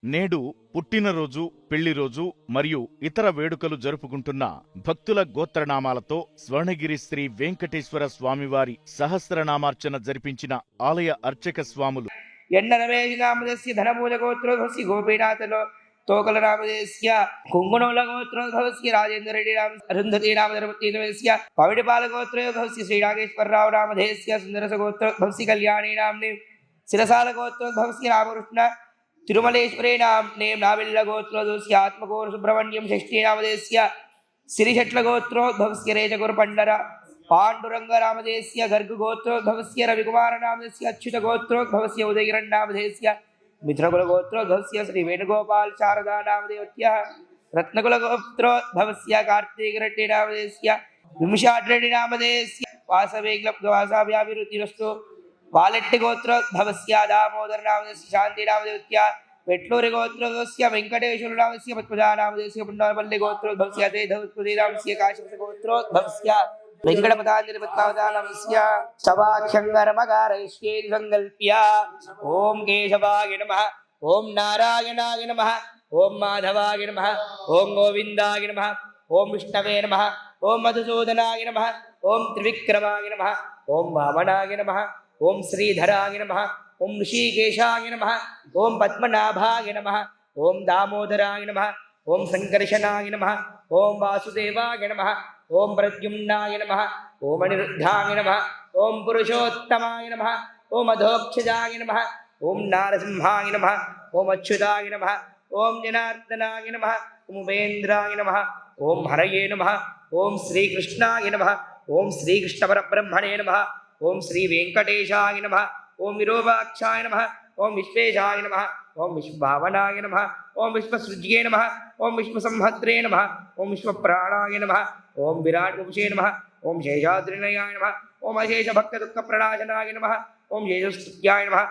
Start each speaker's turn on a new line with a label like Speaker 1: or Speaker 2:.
Speaker 1: నేడు పుట్టినరోజు, పెళ్లిరోజు మరియు ఇతర వేడుకలు జరుపుకుంటున్న భక్తుల గోత్రనామాలతో స్వర్ణగిరి శ్రీ వెంకటేశ్వర స్వామివారి సహస్రనామార్చన జరిపించిన ఆలయ అర్చక స్వాములు.
Speaker 2: ఎండరవేశనామదస్య ధనమూలగోత్రోద్భవస్య గోపీనాథలో తోకలరామదేశ్య కుంగుణోలగోత్రోద్భవస్య రాజేంద్రరెడ్డి రామ అరుంధతి నామధర్మతీనవేశ్య పవిడిపాలగోత్రోద్భవస్య శ్రీనాగేశ్వరరావు నామధేస్య సుందరసగోత్రోద్భవస్య కళ్యాణీ నామ్ని శిరసాలగోత్రోద్భవస్య రామకృష్ణ తిరుమలేశ్వరే నామ్నే నావిల్లగోత్రోద్భవస్య ఆత్మకూరు సుబ్రహ్మణ్యం షష్ఠీ నామదేశ్య సిరిషట్లగోత్రోద్భవస్య రేచగురుపండర पांडुरंगरामदेस्य गर्गगोत्रोद्भवस्य रविकुमारनामदेस्य अच्युतगोत्रोद्भवस्य उदयगिरण्नामधेस्य मित्रकुलगोत्रोद्भवस्य श्रीवेणुगोपाल शारदानामदेवत्यः रत्नकुलगोत्रोद्भवस्य कार्तिकरेड्डिनामधेस्य विंशाड्रेड्डिनामधेस्य वासवेग्लवासाव्याभिरुचिरस्तु वालेट्टिगोत्रोद्भवस्य दामोदरनामदेस्य शान्तिनामदेवत्यः वेट्लूरिगोत्रोद्भवस्य वेङ्कटेश्वरनामस्य पद्मजानामदेस्य पुण्डरपल्लिगोत्रोद्भवस्य तेधवत्पुरीनामस्य काशीपुरगोत्रोद्भवस्य वेंकटपदांजलिपद्मावतानमस्य सवाख्यंगरमगारयिष्येति संकल्प्य ओम केशवाय नमः, ओम नारायणाय नमः, ओम माधवाय नमः, ओम गोविंदाय नमः, ओम विष्णवे नमः, ओम मधुसूदनाय नमः, ओम त्रिविक्रमाय नमः, ओम वामनाय नमः, ओम श्रीधराय नमः, ओम ऋषिकेशाय नमः, ओम पद्मनाभाय नमः, ओम दामोदराय नमः, ओम संकर्षणाय नमः, ओम वासुदेवाय नमः, ओम प्रद्युम्नाय नमः, ओम अनिरुद्धाय नमः, ओम पुरुषोत्तमाय नमः, ओम अधोक्षजाय नमः, ओम नारसिंहाय नमः, ओम अच्युताय नमः, ओम जनार्दनाय नमः, ओम उपेन्द्राय नमः, ओम हरये नमः, ओम श्रीकृष्णाय नमः, ओम श्रीकृष्णपरब्रह्मणे नमः, ओम श्री वेंकटेशाय नमः, ओम विरूपाक्षाय नमः, ओम विश्वेशाय नमः, ओम विश्वभावनाय नमः, ओम विश्वसृज्ये नमः, ओम विश्वसंहद्रे नमः, ओम विश्वप्राणाय नमः, ओम विराट वंशे नमः, ओम शेषाद्रिनयाय नमः, ओम अशेष भक्त दुःख प्रणाशनाय नमः, ओम शेषस्तुत्याय नमः,